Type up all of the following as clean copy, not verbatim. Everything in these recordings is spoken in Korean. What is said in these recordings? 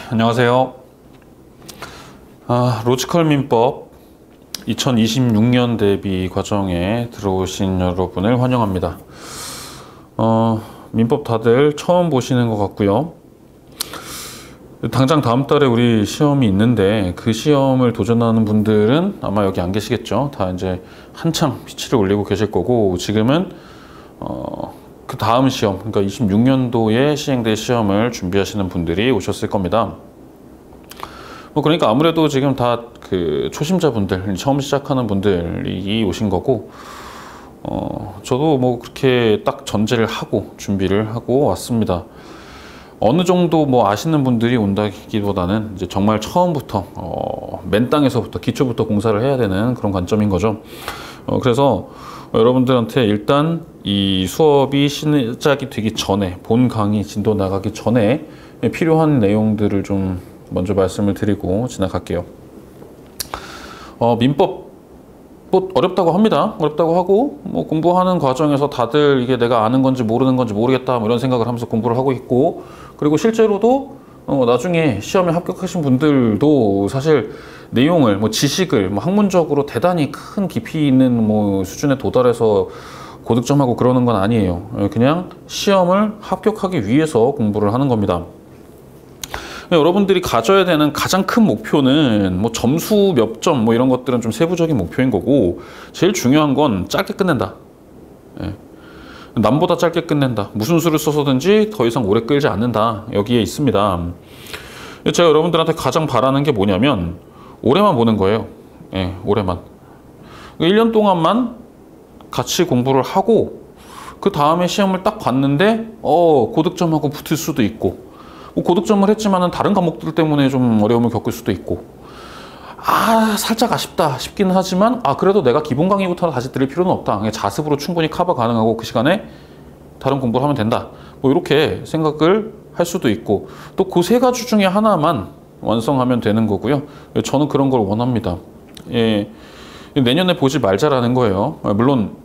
안녕하세요. 로지컬 민법 2026년 대비 과정에 들어오신 여러분을 환영합니다. 민법 다들 처음 보시는 것 같고요. 당장 다음 달에 우리 시험이 있는데 그 시험을 도전하는 분들은 아마 여기 안 계시겠죠. 다 이제 한창 PC를 올리고 계실 거고, 지금은 그 다음 시험, 그러니까 26년도에 시행될 시험을 준비하시는 분들이 오셨을 겁니다. 그러니까 아무래도 지금 다 그 초심자분들, 처음 시작하는 분들이 오신 거고, 저도 뭐 그렇게 딱 전제를 하고 준비를 하고 왔습니다. 어느 정도 뭐 아시는 분들이 온다기보다는 이제 정말 처음부터 맨 땅에서부터 기초부터 공사를 해야 되는 그런 관점인 거죠. 그래서 여러분들한테 일단 이 수업이 시작이 되기 전에, 본 강의 진도 나가기 전에 필요한 내용들을 좀 먼저 말씀을 드리고 지나갈게요. 민법 뭐 어렵다고 합니다. 어렵다고 하고, 뭐 공부하는 과정에서 다들 이게 내가 아는 건지 모르는 건지 모르겠다 뭐 이런 생각을 하면서 공부를 하고 있고, 그리고 실제로도 나중에 시험에 합격하신 분들도 사실 내용을, 뭐 지식을 뭐 학문적으로 대단히 큰 깊이 있는 뭐 수준에 도달해서 고득점하고 그러는 건 아니에요. 그냥 시험을 합격하기 위해서 공부를 하는 겁니다. 여러분들이 가져야 되는 가장 큰 목표는 뭐 점수 몇 점 뭐 이런 것들은 좀 세부적인 목표인 거고, 제일 중요한 건 짧게 끝낸다. 남보다 짧게 끝낸다. 무슨 수를 써서든지 더 이상 오래 끌지 않는다. 여기에 있습니다. 제가 여러분들한테 가장 바라는 게 뭐냐면 올해만 보는 거예요. 올해만. 1년 동안만 같이 공부를 하고 그 다음에 시험을 딱 봤는데 고득점하고 붙을 수도 있고, 고득점을 했지만은 다른 과목들 때문에 좀 어려움을 겪을 수도 있고, 살짝 아쉽다 싶기는 하지만 그래도 내가 기본 강의부터 다시 들을 필요는 없다. 그냥 자습으로 충분히 커버 가능하고 그 시간에 다른 공부를 하면 된다. 뭐 이렇게 생각을 할 수도 있고, 또 그 세 가지 중에 하나만 완성하면 되는 거고요. 저는 그런 걸 원합니다. 내년에 보지 말자라는 거예요. 물론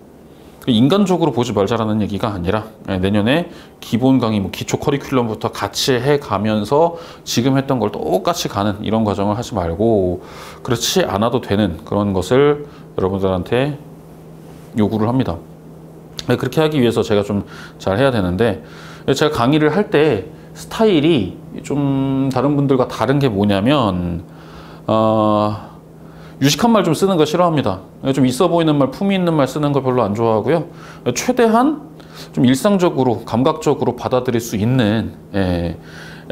인간적으로 보지 말자라는 얘기가 아니라 내년에 기본 강의, 뭐 기초 커리큘럼부터 같이 해가면서 지금 했던 걸 똑같이 가는 이런 과정을 하지 말고, 그렇지 않아도 되는 그런 것을 여러분들한테 요구를 합니다. 그렇게 하기 위해서 제가 좀 잘 해야 되는데, 제가 강의를 할 때 스타일이 좀 다른 분들과 다른 게 뭐냐면 유식한 말 좀 쓰는 거 싫어합니다. 좀 있어 보이는 말, 품위 있는 말 쓰는 거 별로 안 좋아하고요. 최대한 좀 일상적으로, 감각적으로 받아들일 수 있는,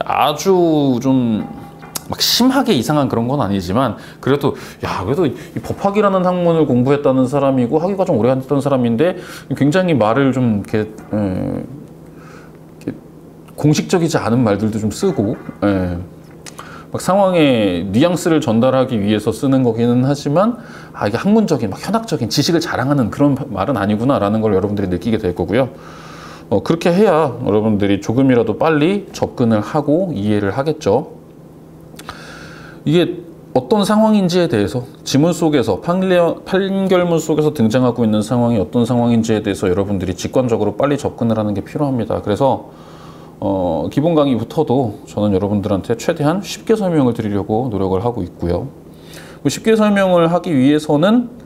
아주 좀 막 심하게 이상한 그런 건 아니지만, 그래도 그래도 이 법학이라는 학문을 공부했다는 사람이고 학위가 좀 오래 했던 사람인데 굉장히 말을 좀 이렇게 공식적이지 않은 말들도 좀 쓰고, 막 상황의 뉘앙스를 전달하기 위해서 쓰는 거기는 하지만 이게 학문적인, 막 현학적인 지식을 자랑하는 그런 말은 아니구나라는 걸 여러분들이 느끼게 될 거고요. 그렇게 해야 여러분들이 조금이라도 빨리 접근을 하고 이해를 하겠죠. 이게 어떤 상황인지에 대해서, 지문 속에서, 판결문 속에서 등장하고 있는 상황이 어떤 상황인지에 대해서 여러분들이 직관적으로 빨리 접근을 하는 게 필요합니다. 그래서 기본 강의부터도 저는 여러분들한테 최대한 쉽게 설명을 드리려고 노력을 하고 있고요. 쉽게 설명을 하기 위해서는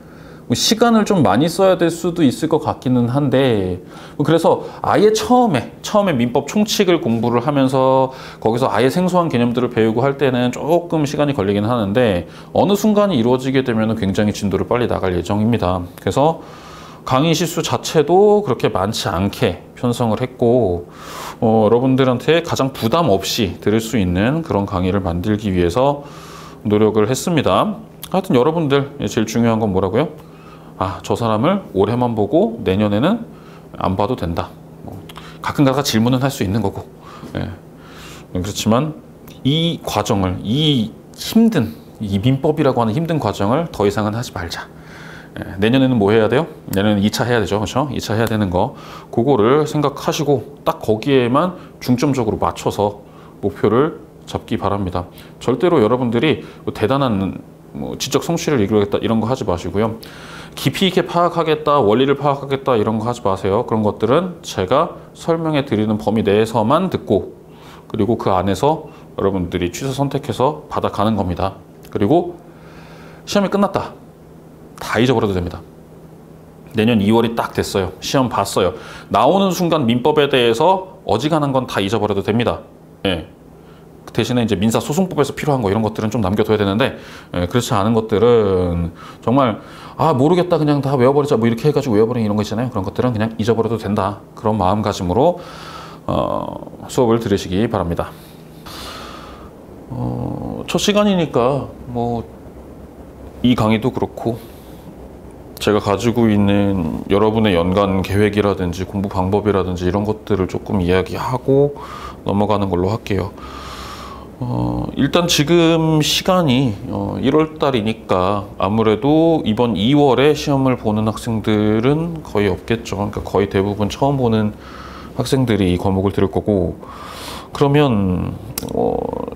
시간을 좀 많이 써야 될 수도 있을 것 같기는 한데, 그래서 아예 처음에 민법 총칙을 공부를 하면서 거기서 아예 생소한 개념들을 배우고 할 때는 조금 시간이 걸리긴 하는데, 어느 순간이 이루어지게 되면 굉장히 진도를 빨리 나갈 예정입니다. 그래서 강의 시수 자체도 그렇게 많지 않게 편성을 했고, 여러분들한테 가장 부담 없이 들을 수 있는 그런 강의를 만들기 위해서 노력을 했습니다. 하여튼 여러분들 제일 중요한 건 뭐라고요? 저 사람을 올해만 보고 내년에는 안 봐도 된다. 가끔 가다 질문은 할 수 있는 거고. 그렇지만 이 과정을, 이 민법이라고 하는 힘든 과정을 더 이상은 하지 말자. 내년에는 뭐 해야 돼요? 내년에는 2차 해야 되죠. 그렇죠? 2차 해야 되는 거. 그거를 생각하시고 딱 거기에만 중점적으로 맞춰서 목표를 잡기 바랍니다. 절대로 여러분들이 대단한 지적 성취를 이루겠다 이런 거 하지 마시고요. 깊이 있게 파악하겠다, 원리를 파악하겠다 이런 거 하지 마세요. 그런 것들은 제가 설명해 드리는 범위 내에서만 듣고, 그리고 그 안에서 여러분들이 취소 선택해서 받아가는 겁니다. 그리고 시험이 끝났다. 다 잊어버려도 됩니다. 내년 2월이 딱 됐어요. 시험 봤어요. 나오는 순간 민법에 대해서 어지간한 건 다 잊어버려도 됩니다. 예. 대신에 이제 민사소송법에서 필요한 거 이런 것들은 좀 남겨둬야 되는데, 예, 그렇지 않은 것들은 정말 모르겠다 그냥 다 외워버리자 뭐 이렇게 해가지고 외워버리는 이런 거 있잖아요. 그런 것들은 그냥 잊어버려도 된다. 그런 마음가짐으로 수업을 들으시기 바랍니다. 첫 시간이니까 뭐 이 강의도 그렇고 제가 가지고 있는 여러분의 연간 계획이라든지 공부 방법이라든지 이런 것들을 조금 이야기하고 넘어가는 걸로 할게요. 일단 지금 시간이 1월 달이니까 아무래도 이번 2월에 시험을 보는 학생들은 거의 없겠죠. 그러니까 거의 대부분 처음 보는 학생들이 이 과목을 들을 거고, 그러면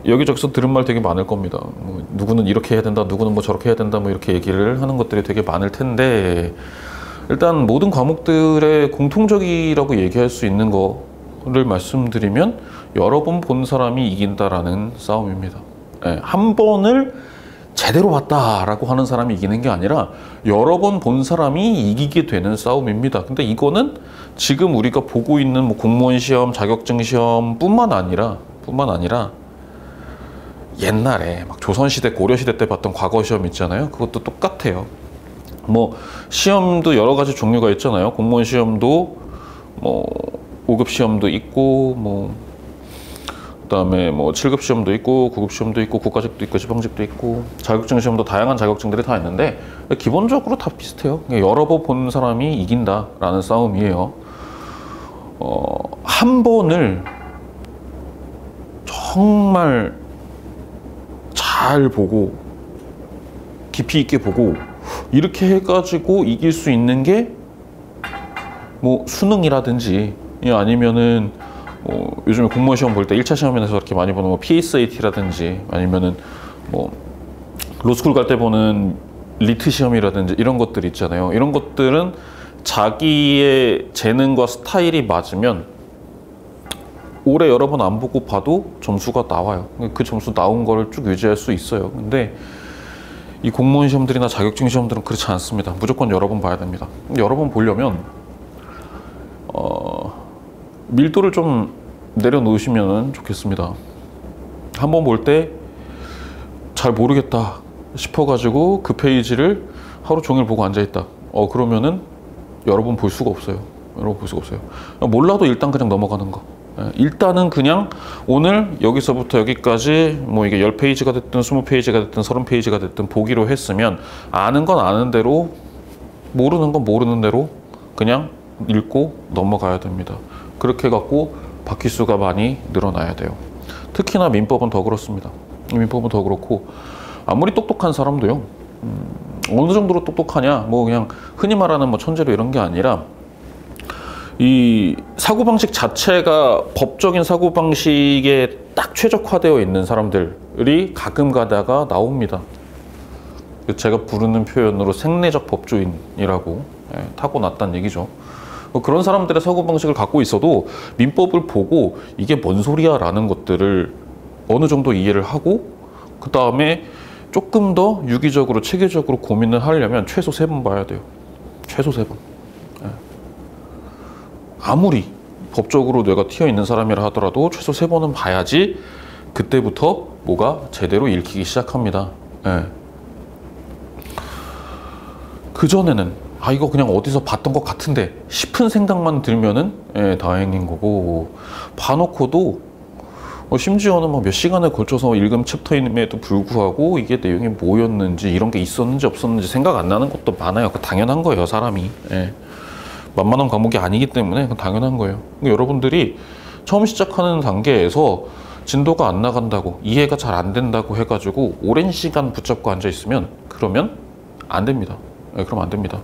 여기저기서 들은 말 되게 많을 겁니다. 누구는 이렇게 해야 된다, 누구는 뭐 저렇게 해야 된다, 뭐 이렇게 얘기를 하는 것들이 되게 많을 텐데, 일단 모든 과목들의 공통적이라고 얘기할 수 있는 거를 말씀드리면 여러 번 본 사람이 이긴다라는 싸움입니다. 네, 한 번을 제대로 봤다라고 하는 사람이 이기는 게 아니라 여러 번 본 사람이 이기게 되는 싸움입니다. 근데 이거는 지금 우리가 보고 있는 뭐 공무원 시험, 자격증 시험뿐만 아니라 옛날에 막 조선시대, 고려시대 때 봤던 과거 시험 있잖아요. 그것도 똑같아요. 뭐 시험도 여러 가지 종류가 있잖아요. 공무원 시험도 뭐 5급 시험도 있고, 뭐 그다음에 뭐 7급 시험도 있고, 9급 시험도 있고, 국가직도 있고, 지방직도 있고, 자격증 시험도 다양한 자격증들이 다 있는데 기본적으로 다 비슷해요. 여러 번 본 사람이 이긴다라는 싸움이에요. 한 번을 정말 잘 보고 깊이 있게 보고 이렇게 해가지고 이길 수 있는 게 뭐 수능이라든지 아니면은 뭐 요즘에 공무원 시험 볼 때 1차 시험에서 이렇게 많이 보는 뭐 PSAT라든지 아니면은 뭐 로스쿨 갈 때 보는 리트 시험이라든지 이런 것들 있잖아요. 이런 것들은 자기의 재능과 스타일이 맞으면 오래 여러 번 안 보고 봐도 점수가 나와요. 그 점수 나온 거를 쭉 유지할 수 있어요. 근데 이 공무원 시험들이나 자격증 시험들은 그렇지 않습니다. 무조건 여러 번 봐야 됩니다. 여러 번 보려면 밀도를 좀 내려놓으시면 좋겠습니다. 한 번 볼 때 잘 모르겠다 싶어가지고 그 페이지를 하루 종일 보고 앉아있다. 그러면은 여러 번 볼 수가 없어요. 여러 번 볼 수가 없어요. 몰라도 일단 그냥 넘어가는 거. 일단은 그냥 오늘 여기서부터 여기까지 뭐 이게 10페이지가 됐든 20페이지가 됐든 30페이지가 됐든 보기로 했으면 아는 건 아는 대로 모르는 건 모르는 대로 그냥 읽고 넘어가야 됩니다. 그렇게 해갖고 바퀴수가 많이 늘어나야 돼요. 특히나 민법은 더 그렇습니다. 민법은 더 그렇고 아무리 똑똑한 사람도요, 어느 정도로 똑똑하냐, 뭐 그냥 흔히 말하는 뭐 천재로 이런 게 아니라 이 사고방식 자체가 법적인 사고방식에 딱 최적화되어 있는 사람들이 가끔 가다가 나옵니다. 제가 부르는 표현으로 생내적 법조인이라고 타고났다는 얘기죠. 그런 사람들의 사고방식을 갖고 있어도 민법을 보고 이게 뭔 소리야 라는 것들을 어느 정도 이해를 하고 그 다음에 조금 더 유기적으로 체계적으로 고민을 하려면 최소 3번 봐야 돼요. 최소 3번. 아무리 법적으로 뇌가 튀어 있는 사람이라 하더라도 최소 3번은 봐야지 그때부터 뭐가 제대로 읽히기 시작합니다. 그전에는 이거 그냥 어디서 봤던 것 같은데 싶은 생각만 들면은 다행인 거고, 봐놓고도 심지어는 뭐 몇 시간에 걸쳐서 읽은 챕터임에도 불구하고 이게 내용이 뭐였는지 이런 게 있었는지 없었는지 생각 안 나는 것도 많아요. 그 당연한 거예요, 사람이. 만만한 과목이 아니기 때문에 그건 당연한 거예요. 여러분들이 처음 시작하는 단계에서 진도가 안 나간다고, 이해가 잘 안 된다고 해가지고 오랜 시간 붙잡고 앉아 있으면 그러면 안 됩니다. 그럼 안 됩니다.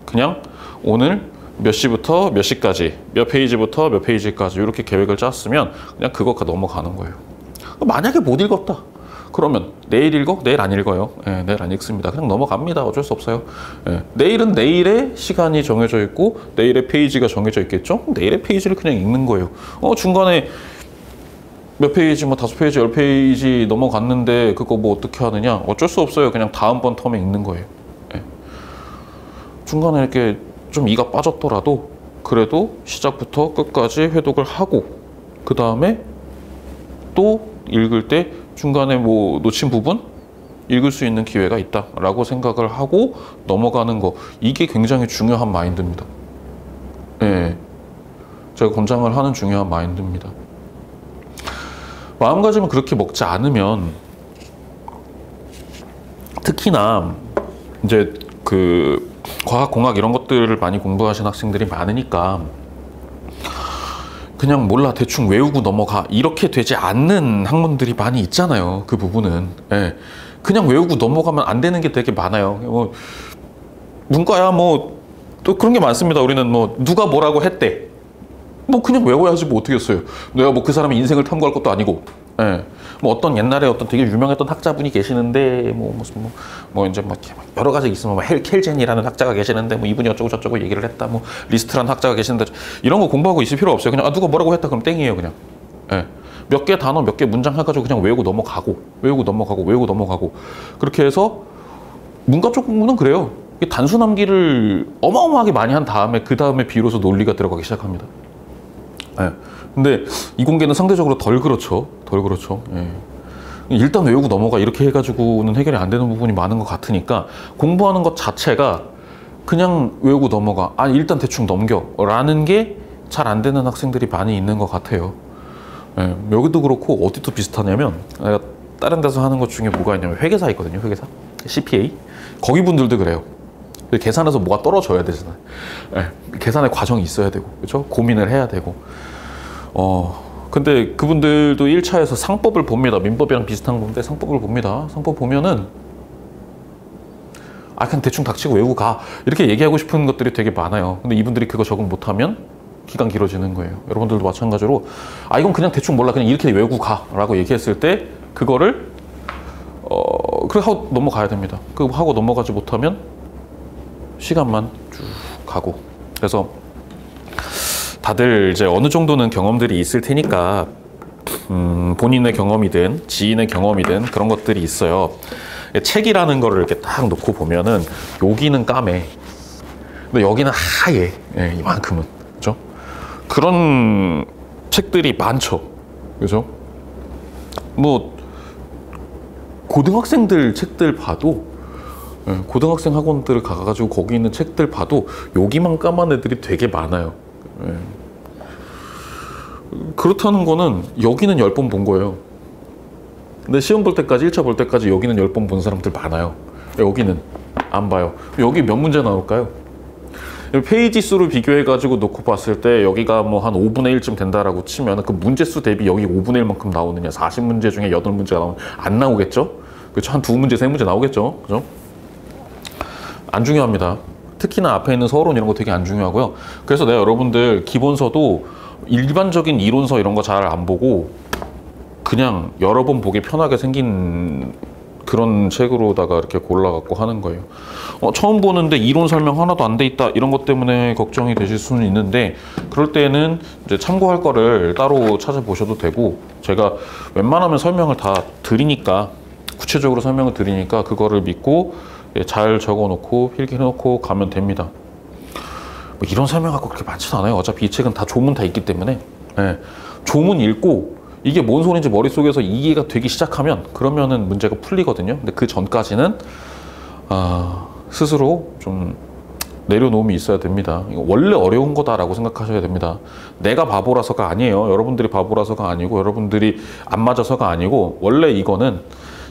그냥 오늘 몇 시부터 몇 시까지, 몇 페이지부터 몇 페이지까지 이렇게 계획을 짰으면 그냥 그거 넘어가는 거예요. 만약에 못 읽었다 그러면 내일 읽어? 내일 안 읽어요. 내일 안 읽습니다. 그냥 넘어갑니다. 어쩔 수 없어요. 내일은 내일의 시간이 정해져 있고 내일의 페이지가 정해져 있겠죠? 내일의 페이지를 그냥 읽는 거예요. 중간에 몇 페이지, 뭐 5페이지, 10페이지 넘어갔는데 그거 뭐 어떻게 하느냐? 어쩔 수 없어요. 그냥 다음번 텀에 읽는 거예요. 예. 중간에 이렇게 좀 이가 빠졌더라도 그래도 시작부터 끝까지 회독을 하고 그 다음에 또 읽을 때 중간에 뭐 놓친 부분 읽을 수 있는 기회가 있다라고 생각을 하고 넘어가는 거, 이게 굉장히 중요한 마인드입니다. 예. 제가 권장을 하는 중요한 마인드입니다. 마음가짐을 그렇게 먹지 않으면, 특히나 이제 그 과학, 공학 이런 것들을 많이 공부하신 학생들이 많으니까 그냥 몰라 대충 외우고 넘어가 이렇게 되지 않는 학문들이 많이 있잖아요. 그 부분은. 예. 그냥 외우고 넘어가면 안 되는 게 되게 많아요. 뭐 문과야 뭐 또 그런 게 많습니다. 우리는 뭐 누가 뭐라고 했대. 뭐 그냥 외워야지 뭐 어떻게 했어요. 내가 뭐 그 사람의 인생을 탐구할 것도 아니고. 예. 뭐 어떤 옛날에 어떤 되게 유명했던 학자분이 계시는데 뭐 무슨 뭐 이제 막 여러 가지 있으면 뭐 켈젠이라는 학자가 계시는데 뭐 이분이 어쩌고 저쩌고 얘기를 했다. 뭐 리스트라는 학자가 계시는데 이런 거 공부하고 있을 필요 없어요. 그냥 아 누가 뭐라고 했다 그럼 땡이에요 그냥. 예. 몇 개 단어 몇 개 문장 해가지고 그냥 외우고 넘어가고 그렇게 해서 문과 쪽 공부는 그래요. 단수 남기를 어마어마하게 많이 한 다음에 그 다음에 비로소 논리가 들어가기 시작합니다. 예. 근데 이공계는 상대적으로 덜 그렇죠. 예. 일단 외우고 넘어가 이렇게 해가지고는 해결이 안 되는 부분이 많은 것 같으니까 공부하는 것 자체가 그냥 외우고 넘어가, 아 일단 대충 넘겨 라는 게 잘 안 되는 학생들이 많이 있는 것 같아요. 예. 여기도 그렇고 어디도 비슷하냐면 다른 데서 하는 것 중에 뭐가 있냐면 회계사 있거든요. 회계사 CPA 거기 분들도 그래요. 계산에서 뭐가 떨어져야 되잖아요. 예. 계산의 과정이 있어야 되고 그렇죠? 고민을 해야 되고 근데 그분들도 1차에서 상법을 봅니다. 민법이랑 비슷한 건데 상법을 봅니다. 상법 보면은 아 그냥 대충 닥치고 외우고 가 이렇게 얘기하고 싶은 것들이 되게 많아요. 근데 이분들이 그거 적응 못하면 기간 길어지는 거예요. 여러분들도 마찬가지로 아 이건 그냥 대충 몰라 그냥 이렇게 외우고 가 라고 얘기했을 때 그거를 그렇게 하고 넘어가야 됩니다. 그거 하고 넘어가지 못하면 시간만 쭉 가고. 그래서 다들 이제 어느 정도는 경험들이 있을 테니까 본인의 경험이든 지인의 경험이든 그런 것들이 있어요. 책이라는 거를 이렇게 딱 놓고 보면은 여기는 까매 근데 여기는 하얘. 예, 이만큼은 그죠? 그런 책들이 많죠. 그죠? 뭐 고등학생들 책들 봐도 고등학생 학원들을 가가지고 거기 있는 책들 봐도 여기만 까만 애들이 되게 많아요. 예. 그렇다는 거는 여기는 10번 본 거예요. 근데 시험 볼 때까지 1차 볼 때까지 여기는 10번 본 사람들 많아요. 여기는 안 봐요. 여기 몇 문제 나올까요? 페이지 수를 비교해 가지고 놓고 봤을 때 여기가 뭐 한 5분의 1쯤 된다라고 치면 그 문제 수 대비 여기 5분의 1만큼 나오느냐, 40문제 중에 8문제가 나오면 안 나오겠죠? 그렇죠? 한 2문제, 3문제 나오겠죠? 그죠? 안 중요합니다. 특히나 앞에 있는 서론 이런 거 되게 안 중요하고요. 그래서 내가 여러분들 기본서도 일반적인 이론서 이런 거 잘 안 보고 그냥 여러 번 보기 편하게 생긴 그런 책으로다가 이렇게 골라갖고 하는 거예요. 처음 보는데 이론 설명 하나도 안 돼 있다 이런 것 때문에 걱정이 되실 수는 있는데 그럴 때는 이제 참고할 거를 따로 찾아보셔도 되고 제가 웬만하면 설명을 다 드리니까 구체적으로 설명을 드리니까 그거를 믿고 잘 적어놓고 필기해놓고 가면 됩니다. 뭐 이런 설명하고 그렇게 많지는 않아요. 어차피 이 책은 다 조문 다 있기 때문에 조문 읽고 이게 뭔 소리인지 머릿속에서 이해가 되기 시작하면 그러면은 문제가 풀리거든요. 근데 그 전까지는 스스로 좀 내려놓음이 있어야 됩니다. 이거 원래 어려운 거다라고 생각하셔야 됩니다. 내가 바보라서가 아니에요. 여러분들이 바보라서가 아니고 여러분들이 안 맞아서가 아니고 원래 이거는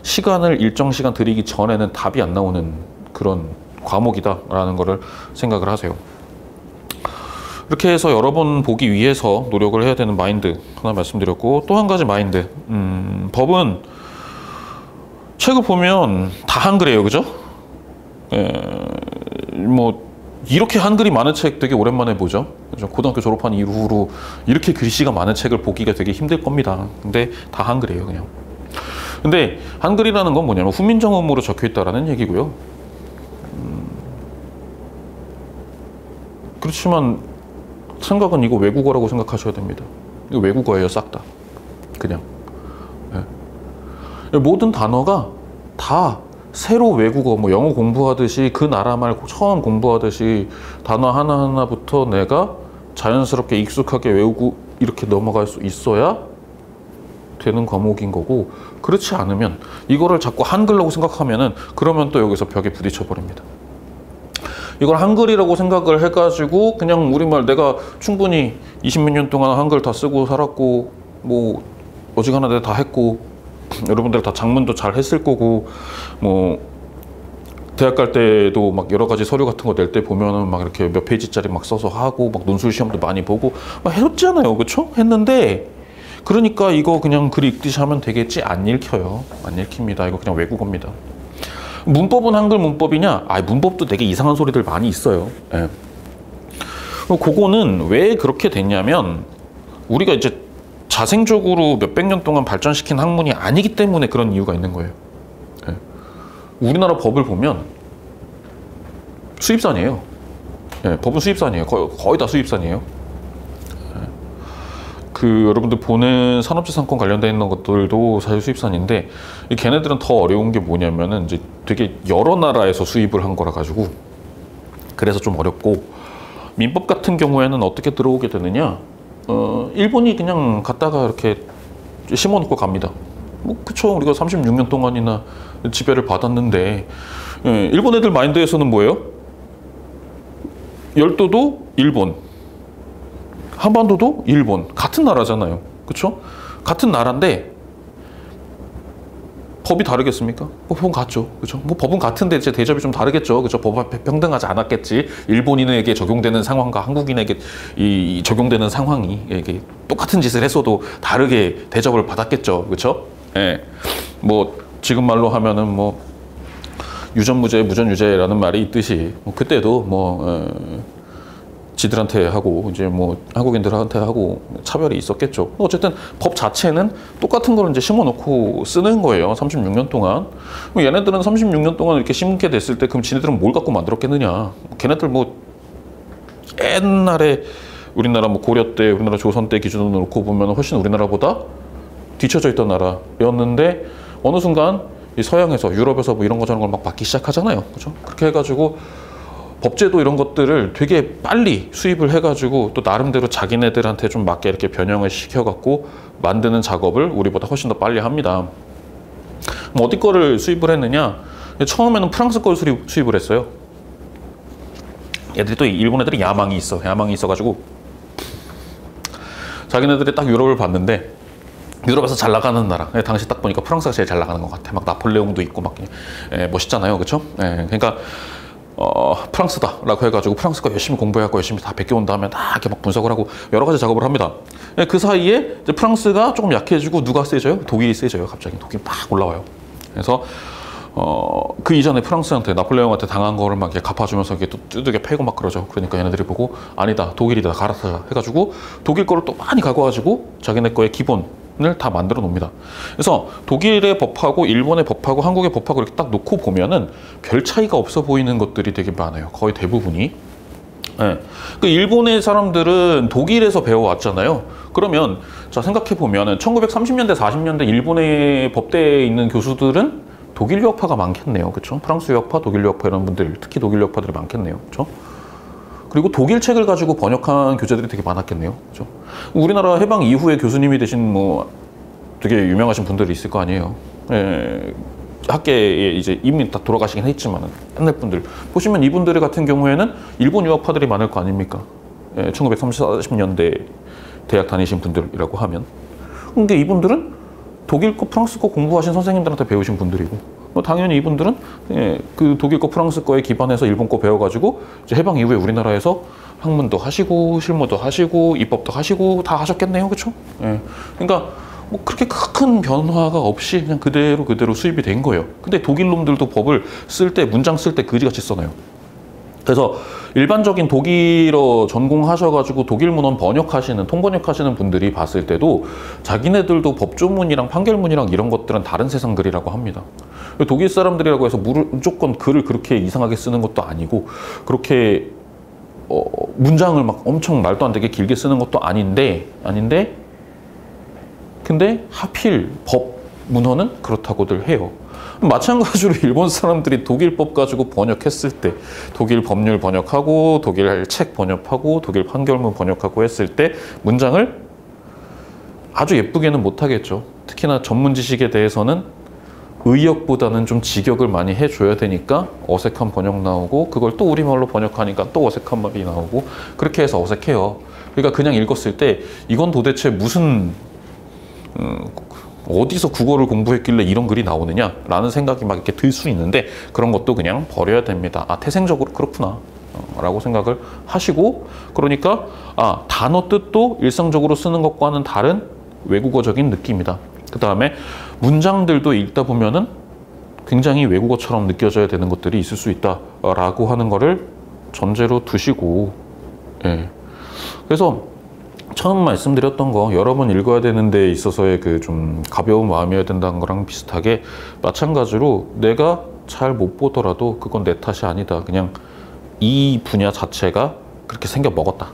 시간을 일정 시간 들이기 전에는 답이 안 나오는 그런 과목이다라는 거를 생각을 하세요. 이렇게 해서 여러 번 보기 위해서 노력을 해야 되는 마인드 하나 말씀드렸고 또 한 가지 마인드 법은 책을 보면 다 한글이에요. 그죠? 뭐 이렇게 한글이 많은 책 되게 오랜만에 보죠. 그죠? 고등학교 졸업한 이후로 이렇게 글씨가 많은 책을 보기가 되게 힘들 겁니다. 근데 다 한글이에요 그냥. 근데 한글이라는 건 뭐냐면 훈민정음으로 적혀 있다라는 얘기고요. 그렇지만 생각은 이거 외국어라고 생각하셔야 됩니다. 이거 외국어예요 싹 다. 그냥 모든 단어가 다 새로 외국어, 뭐 영어 공부하듯이 그 나라 말 처음 공부하듯이 단어 하나하나부터 내가 자연스럽게 익숙하게 외우고 이렇게 넘어갈 수 있어야 되는 과목인 거고, 그렇지 않으면 이거를 자꾸 한글라고 생각하면은 그러면 또 여기서 벽에 부딪혀 버립니다. 이걸 한글이라고 생각을 해가지고 그냥 우리말 내가 충분히 20몇 년 동안 한글 다 쓰고 살았고 뭐 어지간하게 다 했고 여러분들 다 작문도 잘 했을 거고 뭐 대학 갈 때도 막 여러 가지 서류 같은 거 낼 때 보면은 막 이렇게 몇 페이지짜리 막 써서 하고 막 논술 시험도 많이 보고 막 했잖아요, 그렇죠? 했는데 그러니까 이거 그냥 글 읽듯이 하면 되겠지? 안 읽혀요. 안 읽힙니다. 이거 그냥 외국어입니다. 문법은 한글 문법이냐? 문법도 되게 이상한 소리들 많이 있어요. 예. 그거는 왜 그렇게 됐냐면 우리가 이제 자생적으로 몇백 년 동안 발전시킨 학문이 아니기 때문에 그런 이유가 있는 거예요. 예. 우리나라 법을 보면 수입산이에요. 예, 법은 수입산이에요. 거의 다 수입산이에요. 여러분들 보는 산업재산권 관련돼 있는 것들도 사실 수입산인데 걔네들은 더 어려운 게 뭐냐면은 이제 되게 여러 나라에서 수입을 한 거라 가지고 그래서 좀 어렵고, 민법 같은 경우에는 어떻게 들어오게 되느냐, 일본이 그냥 갖다가 이렇게 심어놓고 갑니다. 뭐 그쵸, 우리가 36년 동안이나 지배를 받았는데, 일본 애들 마인드에서는 뭐예요? 열도도 일본, 한반도도 일본, 같은 나라잖아요. 그렇죠? 같은 나라인데 법이 다르겠습니까? 뭐 법은 같죠. 그렇죠? 뭐 법은 같은데 이제 대접이 좀 다르겠죠. 그렇죠? 법은 평등하지 않았겠지. 일본인에게 적용되는 상황과 한국인에게 이 적용되는 상황이 이게 똑같은 짓을 했어도 다르게 대접을 받았겠죠. 그렇죠? 예. 뭐 지금 말로 하면은 뭐 유전무죄, 무전유죄라는 말이 있듯이 뭐 그때도 지들한테 하고 이제 뭐 한국인들한테 하고 차별이 있었겠죠. 어쨌든 법 자체는 똑같은 걸 이제 심어놓고 쓰는 거예요. 36년 동안. 얘네들은 36년 동안 이렇게 심게 됐을 때 그럼 지네들은 뭘 갖고 만들었겠느냐? 걔네들 뭐 옛날에 우리나라 뭐 고려 때, 우리나라 조선 때 기준으로 놓고 보면 훨씬 우리나라보다 뒤쳐져 있던 나라였는데 어느 순간 이 서양에서, 유럽에서 뭐 이런 거 저런 걸 막 받기 시작하잖아요. 그렇죠? 그렇게 해가지고 법제도 이런 것들을 되게 빨리 수입을 해가지고 또 나름대로 자기네들한테 좀 맞게 이렇게 변형을 시켜갖고 만드는 작업을 우리보다 훨씬 더 빨리 합니다. 뭐 어디 거를 수입을 했느냐? 처음에는 프랑스 걸 수입을 했어요. 얘들이 또 일본 애들이 야망이 있어가지고 자기네들이 딱 유럽을 봤는데 유럽에서 잘 나가는 나라, 당시 딱 보니까 프랑스가 제일 잘 나가는 것 같아. 막 나폴레옹도 있고 막 멋있잖아요, 그렇죠? 그러니까 프랑스다라고 해가지고 프랑스가 열심히 공부해갖고 열심히 다 베껴온 다음에 다 이렇게 막 분석을 하고 여러 가지 작업을 합니다. 그 사이에 이제 프랑스가 조금 약해지고 누가 세져요? 독일이 세져요. 갑자기 독일이 막 올라와요. 그래서 그 이전에 프랑스한테, 나폴레옹한테 당한 거를 막 이렇게 갚아주면서 이게 또 두들겨 패고 막 그러죠. 그러니까 얘네들이 보고 아니다, 독일이다, 갈아타자 해가지고 독일 거를 또 많이 갖고 와가지고 자기네 거의 기본을 다 만들어 놓습니다. 그래서 독일의 법하고 일본의 법하고 한국의 법하고 이렇게 딱 놓고 보면은 별 차이가 없어 보이는 것들이 되게 많아요. 거의 대부분이. 네. 그 일본의 사람들은 독일에서 배워왔잖아요. 그러면 자 생각해 보면은 1930년대 40년대 일본의 법대에 있는 교수들은 독일 유학파가 많겠네요. 그렇죠? 프랑스 유학파, 독일 유학파 이런 분들, 특히 독일 유학파들이 많겠네요. 그렇죠? 그리고 독일 책을 가지고 번역한 교재들이 되게 많았겠네요. 그렇죠? 우리나라 해방 이후에 교수님이 되신 뭐 되게 유명하신 분들이 있을 거 아니에요. 학계에 이제 이미 다 돌아가시긴 했지만 옛날 분들 보시면 이분들 같은 경우에는 일본 유학파들이 많을 거 아닙니까? 1930년대 대학 다니신 분들이라고 하면. 근데 이분들은 독일 거, 프랑스 거 공부하신 선생님들한테 배우신 분들이고, 당연히 이분들은 그 독일 거, 프랑스 거에 기반해서 일본 거 배워가지고 이제 해방 이후에 우리나라에서 학문도 하시고 실무도 하시고 입법도 하시고 다 하셨겠네요, 그렇죠? 그러니까 뭐 그렇게 큰 변화가 없이 그냥 그대로 수입이 된 거예요. 근데 독일 놈들도 법을 쓸 때 문장 쓸 때 그지같이 써놔요. 그래서 일반적인 독일어 전공하셔가지고 독일 문헌 번역하시는, 통번역하시는 분들이 봤을 때도 자기네들도 법조문이랑 판결문이랑 이런 것들은 다른 세상 글이라고 합니다. 독일 사람들이라고 해서 무조건 글을 그렇게 이상하게 쓰는 것도 아니고 그렇게 문장을 막 엄청 말도 안 되게 길게 쓰는 것도 아닌데 근데 하필 문헌은 그렇다고들 해요. 마찬가지로 일본 사람들이 독일법 가지고 번역했을 때, 독일 법률 번역하고 독일 책 번역하고 독일 판결문 번역하고 했을 때 문장을 아주 예쁘게는 못하겠죠. 특히나 전문 지식에 대해서는 의역보다는 좀 직역을 많이 해줘야 되니까 어색한 번역 나오고, 그걸 또 우리말로 번역하니까 또 어색한 말이 나오고, 그렇게 해서 어색해요. 그러니까 그냥 읽었을 때 이건 도대체 무슨 어디서 국어를 공부했길래 이런 글이 나오느냐 라는 생각이 막 이렇게 들 수 있는데, 그런 것도 그냥 버려야 됩니다. 아, 태생적으로 그렇구나 라고 생각을 하시고, 그러니까 단어 뜻도 일상적으로 쓰는 것과는 다른 외국어적인 느낌이다. 그 다음에 문장들도 읽다 보면은 굉장히 외국어처럼 느껴져야 되는 것들이 있을 수 있다 라고 하는 거를 전제로 두시고, 예. 그래서 처음 말씀드렸던 거, 여러 번 읽어야 되는 데 있어서의 그 좀 가벼운 마음이어야 된다는 거랑 비슷하게, 마찬가지로 내가 잘 못 보더라도 그건 내 탓이 아니다. 그냥 이 분야 자체가 그렇게 생겨 먹었다.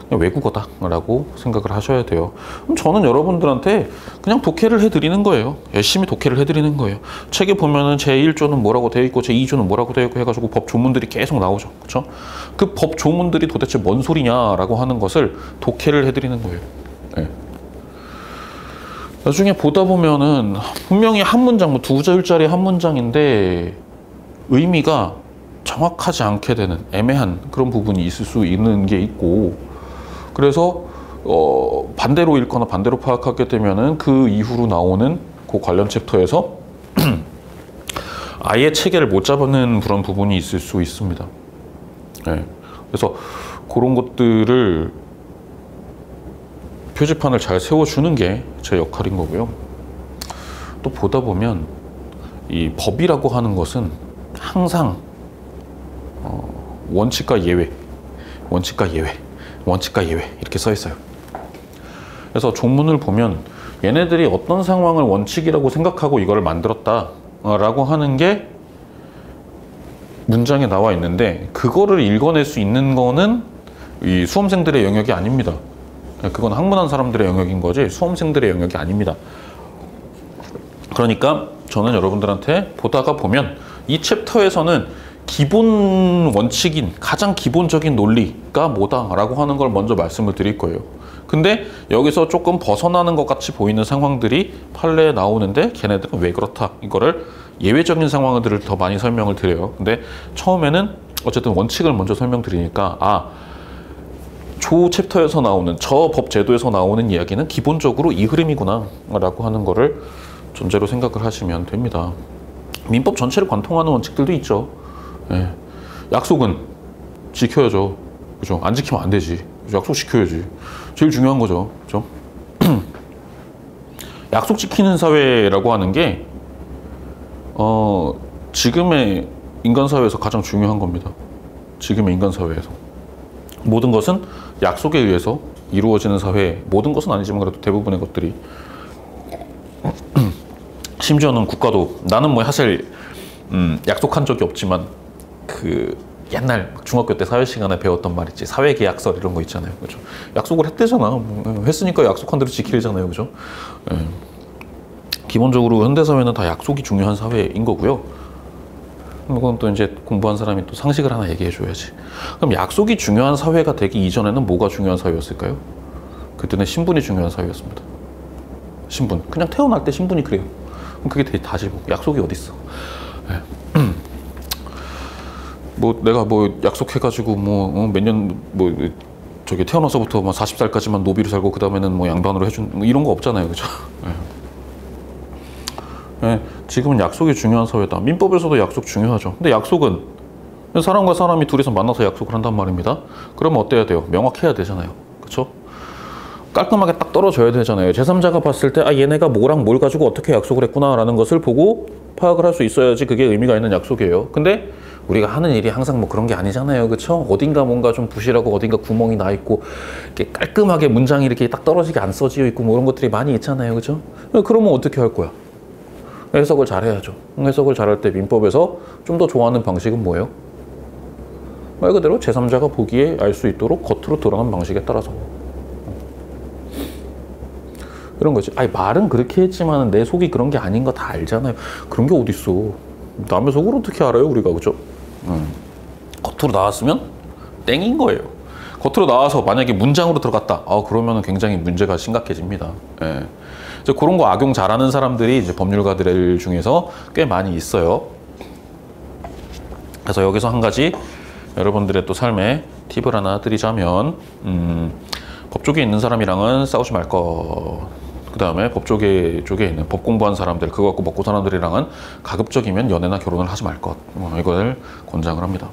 그냥 외국어다 라고 생각을 하셔야 돼요. 그럼 저는 여러분들한테 그냥 독해를 해드리는 거예요. 열심히 독해를 해드리는 거예요. 책에 보면은 제1조는 뭐라고 되어 있고 제2조는 뭐라고 되어 있고 해가지고 법 조문들이 계속 나오죠. 그렇죠? 그 법 조문들이 도대체 뭔 소리냐라고 하는 것을 독해를 해드리는 거예요. 네. 나중에 보다 보면은 분명히 한 문장, 뭐 2자일짜리 한 문장인데 의미가 정확하지 않게 되는 애매한 그런 부분이 있을 수 있는 게 있고, 그래서 반대로 읽거나 반대로 파악하게 되면은 그 이후로 나오는 그 관련 챕터에서 아예 체계를 못 잡는 그런 부분이 있을 수 있습니다. 네. 그래서 그런 것들을 표지판을 잘 세워주는 게 제 역할인 거고요. 또 보다 보면 이 법이라고 하는 것은 항상 원칙과 예외, 원칙과 예외, 원칙과 예외 이렇게 써 있어요. 그래서 종문을 보면 얘네들이 어떤 상황을 원칙이라고 생각하고 이걸 만들었다 라고 하는 게 문장에 나와 있는데, 그거를 읽어낼 수 있는 거는 이 수험생들의 영역이 아닙니다. 그건 학문한 사람들의 영역인 거지 수험생들의 영역이 아닙니다. 그러니까 저는 여러분들한테 보다가 보면 이 챕터에서는 기본 원칙인 가장 기본적인 논리가 뭐다라고 하는 걸 먼저 말씀을 드릴 거예요. 근데 여기서 조금 벗어나는 것 같이 보이는 상황들이 판례에 나오는데 걔네들은 왜 그렇다, 이거를 예외적인 상황들을 더 많이 설명을 드려요. 근데 처음에는 어쨌든 원칙을 먼저 설명드리니까 조 챕터에서 나오는 저 법 제도에서 나오는 이야기는 기본적으로 이 흐름이구나 라고 하는 거를 전제로 생각을 하시면 됩니다. 민법 전체를 관통하는 원칙들도 있죠. 예. 약속은 지켜야죠. 그죠? 안 지키면 안 되지. 약속 지켜야지. 제일 중요한 거죠. 그죠? 약속 지키는 사회라고 하는 게 지금의 인간 사회에서 가장 중요한 겁니다. 지금의 인간 사회에서 모든 것은 약속에 의해서 이루어지는 사회, 모든 것은 아니지만 그래도 대부분의 것들이 심지어는 국가도, 나는 뭐 사실 약속한 적이 없지만 그 옛날 중학교 때 사회 시간에 배웠던 말 있지, 사회계약서 이런 거 있잖아요. 그죠? 약속을 했대잖아. 했으니까 약속한 대로 지키려잖아요. 그죠? 예. 기본적으로 현대사회는 다 약속이 중요한 사회인 거고요. 그건 또 이제 공부한 사람이 또 상식을 하나 얘기해 줘야지. 그럼 약속이 중요한 사회가 되기 이전에는 뭐가 중요한 사회였을까요? 그때는 신분이 중요한 사회였습니다. 신분. 그냥 태어날 때 신분이 그래요. 그럼 그게 다지 뭐. 약속이 어딨어. 예. 뭐 내가 뭐 약속해가지고 뭐 몇 년 뭐 저기 태어나서부터 뭐 40살까지만 노비로 살고 그 다음에는 뭐 양반으로 해준 뭐 이런 거 없잖아요. 그죠? 예. 예. 지금은 약속이 중요한 사회다. 민법에서도 약속 중요하죠. 근데 약속은 사람과 사람이 둘이서 만나서 약속을 한단 말입니다. 그러면 어때야 돼요? 명확해야 되잖아요. 그렇죠? 깔끔하게 딱 떨어져야 되잖아요. 제3자가 봤을 때 얘네가 뭐랑 뭘 가지고 어떻게 약속을 했구나 라는 것을 보고 파악을 할 수 있어야지 그게 의미가 있는 약속이에요. 근데 우리가 하는 일이 항상 뭐 그런 게 아니잖아요. 그렇죠? 어딘가 뭔가 좀 부실하고 어딘가 구멍이 나 있고 이렇게 깔끔하게 문장이 이렇게 딱 떨어지게 안 써져 있고 뭐 이런 것들이 많이 있잖아요. 그렇죠? 그러면 어떻게 할 거야? 해석을 잘 해야죠. 해석을 잘할 때 민법에서 좀 더 좋아하는 방식은 뭐예요? 말 그대로 제3자가 보기에 알 수 있도록 겉으로 드러난 방식에 따라서. 이런 거지. 아니 말은 그렇게 했지만 내 속이 그런 게 아닌 거 다 알잖아요. 그런 게 어딨어. 남의 속을 어떻게 알아요 우리가, 그죠? 겉으로 나왔으면 땡인 거예요. 겉으로 나와서 만약에 문장으로 들어갔다. 그러면 굉장히 문제가 심각해집니다. 예. 이제 그런 거 악용 잘하는 사람들이 이제 법률가들 중에서 꽤 많이 있어요. 그래서 여기서 한 가지 여러분들의 또 삶에 팁을 하나 드리자면, 법 쪽에 있는 사람이랑은 싸우지 말 것. 그 다음에 법 쪽에 있는 법 공부한 사람들, 그거 갖고 먹고 사는 사람들이랑은 가급적이면 연애나 결혼을 하지 말 것. 이걸 권장을 합니다.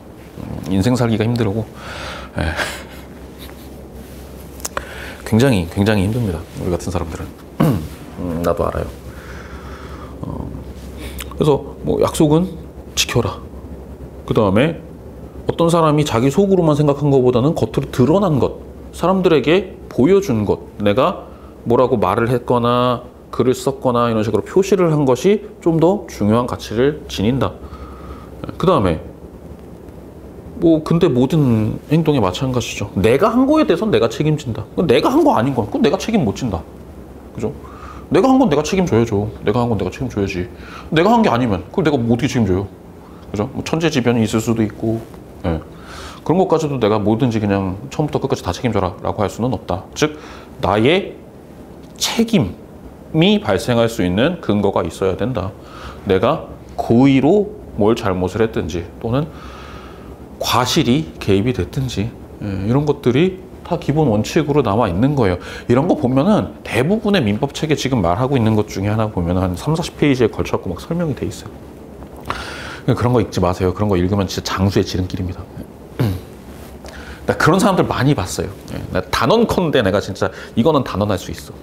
인생 살기가 힘들고, 예. 굉장히 힘듭니다. 우리 같은 사람들은. 나도 알아요. 그래서 뭐 약속은 지켜라. 그 다음에 어떤 사람이 자기 속으로만 생각한 것보다는 겉으로 드러난 것, 사람들에게 보여준 것, 내가 뭐라고 말을 했거나 글을 썼거나 이런 식으로 표시를 한 것이 좀 더 중요한 가치를 지닌다. 그 다음에 뭐 근데 모든 행동에 마찬가지죠. 내가 한 거에 대해서는 내가 책임진다. 내가 한 거 아닌 건 그건 내가 책임 못 진다. 그죠? 내가 한 건 내가 책임져야죠. 내가 한 건 내가 책임져야지. 내가 한 게 아니면 그걸 내가 뭐 어떻게 책임져요? 그죠? 뭐 천재지변이 있을 수도 있고, 예. 그런 것까지도 내가 뭐든지 그냥 처음부터 끝까지 다 책임져라 라고 할 수는 없다. 즉 나의 책임이 발생할 수 있는 근거가 있어야 된다. 내가 고의로 뭘 잘못을 했든지 또는 과실이 개입이 됐든지, 이런 것들이 다 기본 원칙으로 남아 있는 거예요. 이런 거 보면은 대부분의 민법 책에 지금 말하고 있는 것 중에 하나 보면 한 30-40페이지에 걸쳐갖고 막 설명이 돼 있어요. 그런 거 읽지 마세요. 그런 거 읽으면 진짜 장수의 지름길입니다. 나 그런 사람들 많이 봤어요. 나 단언컨대 내가 진짜 이거는 단언할 수 있어.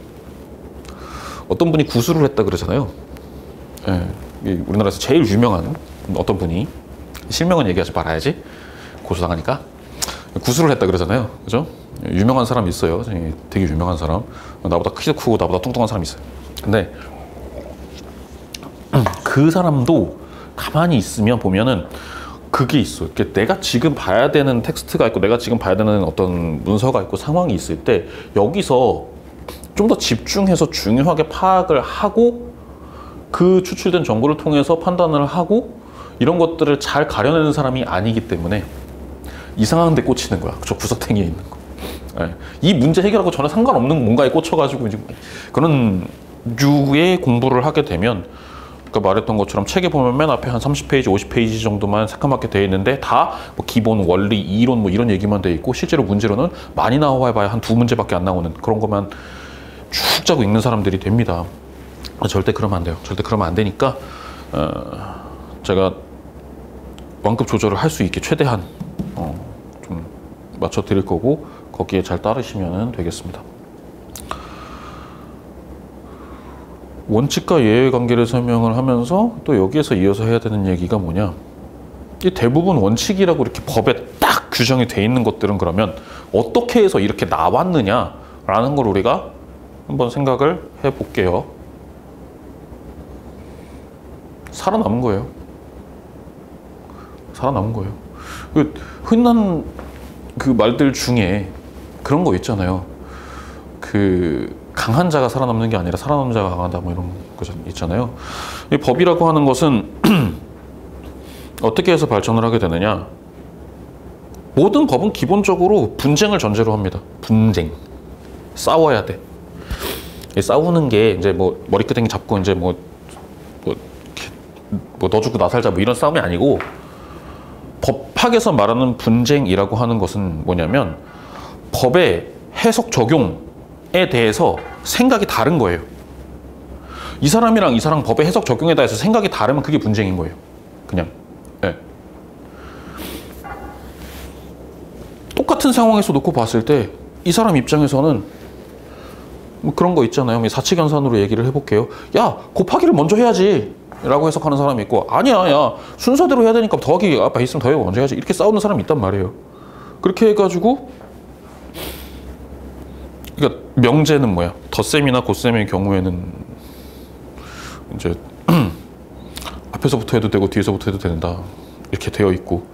어떤 분이 구술을 했다 그러잖아요. 우리나라에서 제일 유명한 어떤 분이, 실명은 얘기하지 말아야지 고소당하니까, 구술을 했다 그러잖아요. 그죠? 유명한 사람 있어요. 되게 유명한 사람. 나보다 키도 크고 나보다 뚱뚱한 사람 있어요. 근데 그 사람도 가만히 있으면 보면은 그게 있어. 내가 지금 봐야 되는 텍스트가 있고 내가 지금 봐야 되는 어떤 문서가 있고 상황이 있을 때 여기서 좀 더 집중해서 중요하게 파악을 하고 그 추출된 정보를 통해서 판단을 하고 이런 것들을 잘 가려내는 사람이 아니기 때문에 이상한 데 꽂히는 거야. 저 구석탱이에 있는 거. 네. 이 문제 해결하고 전혀 상관없는 뭔가에 꽂혀가지고 이제 그런 류의 공부를 하게 되면, 아까 말했던 것처럼 책에 보면 맨 앞에 한 30페이지, 50페이지 정도만 새까맣게 되어 있는데 다 뭐 기본 원리, 이론 뭐 이런 얘기만 돼 있고 실제로 문제로는 많이 나와봐야 한 2문제밖에 안 나오는 그런 것만 쭉 짜고 읽는 사람들이 됩니다. 절대 그러면 안 돼요. 절대 그러면 안 되니까 제가 완급 조절을 할 수 있게 최대한 좀 맞춰 드릴 거고 거기에 잘 따르시면 되겠습니다. 원칙과 예외 관계를 설명을 하면서 또 여기에서 이어서 해야 되는 얘기가 뭐냐, 이 대부분 원칙이라고 이렇게 법에 딱 규정이 돼 있는 것들은 그러면 어떻게 해서 이렇게 나왔느냐라는 걸 우리가 한번 생각을 해볼게요. 살아남은 거예요. 살아남은 거예요. 흔한 그 말들 중에 그런 거 있잖아요. 강한 자가 살아남는 게 아니라 살아남는 자가 강하다 뭐 이런 거 있잖아요. 이 법이라고 하는 것은 어떻게 해서 발전을 하게 되느냐, 모든 법은 기본적으로 분쟁을 전제로 합니다. 분쟁. 싸워야 돼. 싸우는 게 이제 뭐 머리끄댕이 잡고 이제 뭐 너 죽고 나 살자 뭐 이런 싸움이 아니고, 법학에서 말하는 분쟁이라고 하는 것은 뭐냐면 법의 해석 적용에 대해서 생각이 다른 거예요. 이 사람이랑 이 사람 법의 해석 적용에 대해서 생각이 다르면 그게 분쟁인 거예요. 그냥. 네. 똑같은 상황에서 놓고 봤을 때 이 사람 입장에서는 뭐 그런 거 있잖아요. 사칙연산으로 얘기를 해볼게요. 야, 곱하기를 먼저 해야지 라고 해석하는 사람이 있고, 아니야, 야, 순서대로 해야 되니까 더하기 앞에 있으면 더하기 먼저 해야지, 이렇게 싸우는 사람이 있단 말이에요. 그렇게 해가지고, 그러니까 명제는 뭐야? 덧셈이나 곱셈의 경우에는 이제 앞에서부터 해도 되고 뒤에서부터 해도 된다 이렇게 되어 있고,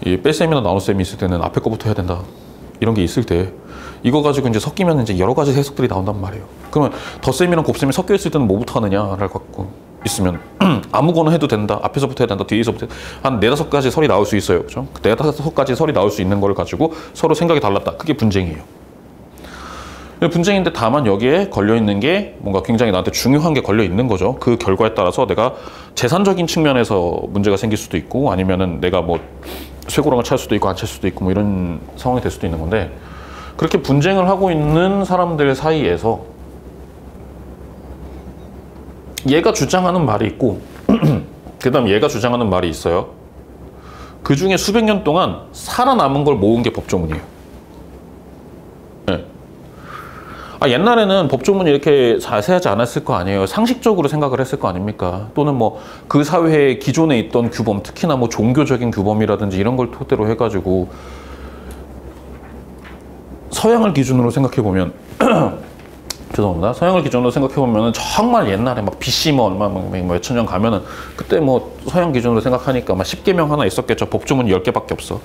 이 뺄셈이나 나눗셈이 있을 때는 앞에 거부터 해야 된다 이런 게 있을 때, 이거 가지고 이제 섞이면 이제 여러 가지 해석들이 나온단 말이에요. 그러면 덧셈이랑 곱셈이 섞여 있을 때는 뭐부터 하느냐를 갖고 있으면 아무거나 해도 된다. 앞에서부터 해야 된다. 뒤에서부터 한 4-5가지 설이 나올 수 있어요. 그죠? 4-5가지 설이 나올 수 있는 걸 가지고 서로 생각이 달랐다. 그게 분쟁이에요. 분쟁인데 다만 여기에 걸려있는 게 뭔가 굉장히 나한테 중요한 게 걸려있는 거죠. 그 결과에 따라서 내가 재산적인 측면에서 문제가 생길 수도 있고 아니면은 내가 뭐 쇠고랑을 찰 수도 있고 안 찰 수도 있고 뭐 이런 상황이 될 수도 있는 건데 그렇게 분쟁을 하고 있는 사람들 사이에서 얘가 주장하는 말이 있고 그 다음 얘가 주장하는 말이 있어요. 그 중에 수백 년 동안 살아남은 걸 모은 게 법조문이에요. 네. 옛날에는 법조문이 이렇게 자세하지 않았을 거 아니에요. 상식적으로 생각을 했을 거 아닙니까? 또는 뭐 그 사회에 기존에 있던 규범, 특히나 뭐 종교적인 규범이라든지 이런 걸 토대로 해가지고 서양을 기준으로 생각해 보면 죄송합니다. 서양을 기준으로 생각해 보면은 정말 옛날에 막 BC 뭐 얼마 뭐 몇천 년 가면은 그때 뭐 서양 기준으로 생각하니까 막 10계명 하나 있었겠죠. 법조문이 10개밖에 없어.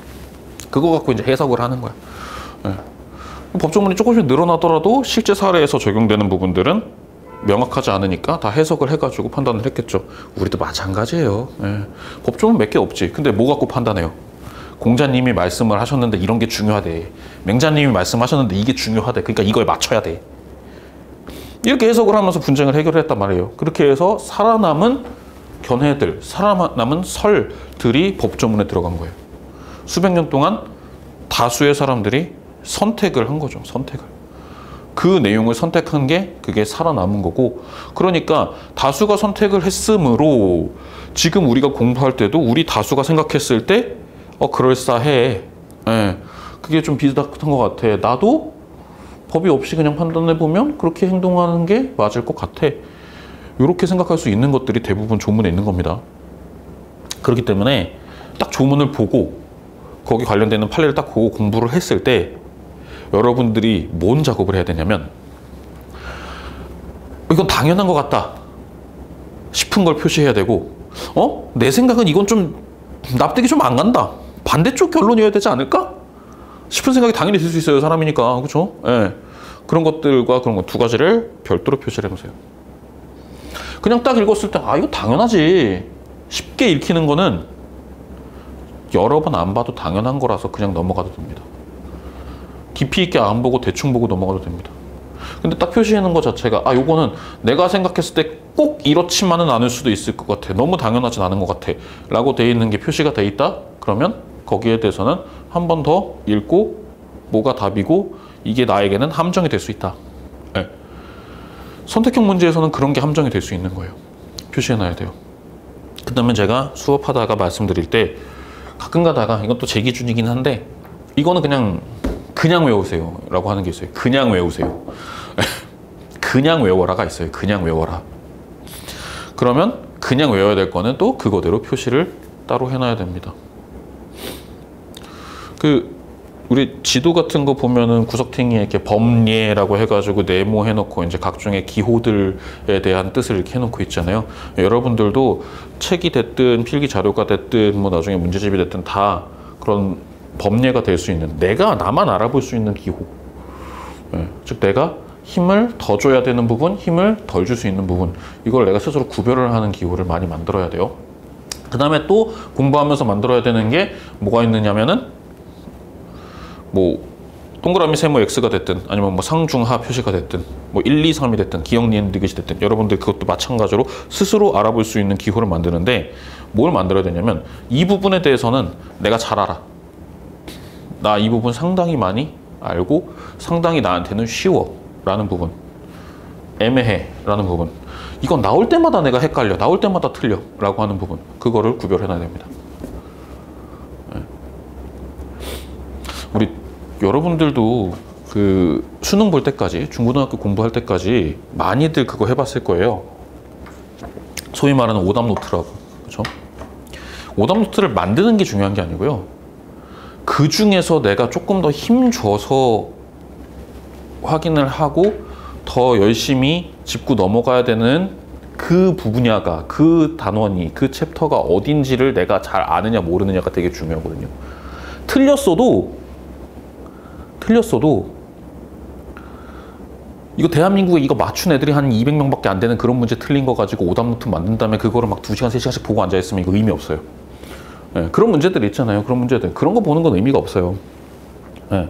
그거 갖고 이제 해석을 하는 거야. 네. 법조문이 조금씩 늘어나더라도 실제 사례에서 적용되는 부분들은 명확하지 않으니까 다 해석을 해가지고 판단을 했겠죠. 우리도 마찬가지예요. 예. 법조문 몇 개 없지. 근데 뭐 갖고 판단해요? 공자님이 말씀을 하셨는데 이런 게 중요하대. 맹자님이 말씀하셨는데 이게 중요하대. 그러니까 이거에 맞춰야 돼. 이렇게 해석을 하면서 분쟁을 해결했단 말이에요. 그렇게 해서 살아남은 견해들, 살아남은 설들이 법조문에 들어간 거예요. 수백 년 동안 다수의 사람들이 선택을 한 거죠. 선택을. 그 내용을 선택한 게 그게 살아남은 거고 그러니까 다수가 선택을 했으므로 지금 우리가 공부할 때도 우리 다수가 생각했을 때 그럴싸해. 예, 그게 좀 비슷한 것 같아. 나도 법이 없이 그냥 판단해보면 그렇게 행동하는 게 맞을 것 같아. 이렇게 생각할 수 있는 것들이 대부분 조문에 있는 겁니다. 그렇기 때문에 딱 조문을 보고 거기 관련되는 판례를 딱 보고 공부를 했을 때 여러분들이 뭔 작업을 해야 되냐면 이건 당연한 것 같다 싶은 걸 표시해야 되고 내 생각은 이건 좀 납득이 좀 안 간다. 반대쪽 결론이어야 되지 않을까? 싶은 생각이 당연히 들 수 있어요. 사람이니까. 그렇죠? 예. 그런 것들과 그런 것 두 가지를 별도로 표시를 해보세요. 그냥 딱 읽었을 때 이거 당연하지. 쉽게 읽히는 거는 여러 번 안 봐도 당연한 거라서 그냥 넘어가도 됩니다. 깊이 있게 안 보고 대충 보고 넘어가도 됩니다. 근데 딱 표시해 놓은 것 자체가 요거는 내가 생각했을 때 꼭 이렇지만은 않을 수도 있을 것 같아. 너무 당연하진 않은 것 같아. 라고 돼 있는 게 표시가 돼 있다? 그러면 거기에 대해서는 한 번 더 읽고 뭐가 답이고 이게 나에게는 함정이 될 수 있다. 네. 선택형 문제에서는 그런 게 함정이 될 수 있는 거예요. 표시해 놔야 돼요. 그 다음에 제가 수업하다가 말씀드릴 때 가끔 가다가 이건 또 제 기준이긴 한데 이거는 그냥 외우세요 라고 하는 게 있어요. 그냥 외우세요. 그냥 외워라가 있어요. 그냥 외워라. 그러면 그냥 외워야 될 거는 또 그거대로 표시를 따로 해놔야 됩니다. 우리 지도 같은 거 보면은 구석탱이에 이렇게 범례라고 해가지고 네모해놓고 이제 각종의 기호들에 대한 뜻을 이렇게 해놓고 있잖아요. 여러분들도 책이 됐든 필기 자료가 됐든 뭐 나중에 문제집이 됐든 다 그런 범례가 될 수 있는 나만 알아볼 수 있는 기호. 즉 내가 힘을 더 줘야 되는 부분, 힘을 덜 줄 수 있는 부분 이걸 내가 스스로 구별을 하는 기호를 많이 만들어야 돼요. 그 다음에 또 공부하면서 만들어야 되는 게 뭐가 있느냐면은 뭐 동그라미 세모 X가 됐든 아니면 뭐 상중하 표시가 됐든 뭐 1, 2, 3이 됐든 기역, 니은, 디귿이 됐든 여러분들 그것도 마찬가지로 스스로 알아볼 수 있는 기호를 만드는데 뭘 만들어야 되냐면 이 부분에 대해서는 내가 잘 알아. 나 이 부분 상당히 많이 알고 상당히 나한테는 쉬워 라는 부분, 애매해 라는 부분, 이건 나올 때마다 내가 헷갈려, 나올 때마다 틀려 라고 하는 부분, 그거를 구별해 놔야 됩니다. 우리 여러분들도 그 수능 볼 때까지, 중고등학교 공부할 때까지 많이들 그거 해봤을 거예요. 소위 말하는 오답 노트라고. 그렇죠? 오답 노트를 만드는 게 중요한 게 아니고요. 그 중에서 내가 조금 더 힘줘서 확인을 하고 더 열심히 짚고 넘어가야 되는 그 분야가, 그 단원이, 그 챕터가 어딘지를 내가 잘 아느냐 모르느냐가 되게 중요하거든요. 틀렸어도 이거 대한민국에 이거 맞춘 애들이 한 200명밖에 안 되는 그런 문제 틀린 거 가지고 오답노트 만든 다음에 그거를 막 2시간, 3시간씩 보고 앉아있으면 이거 의미 없어요. 예, 그런 문제들 있잖아요. 그런 문제들. 그런 거 보는 건 의미가 없어요. 예.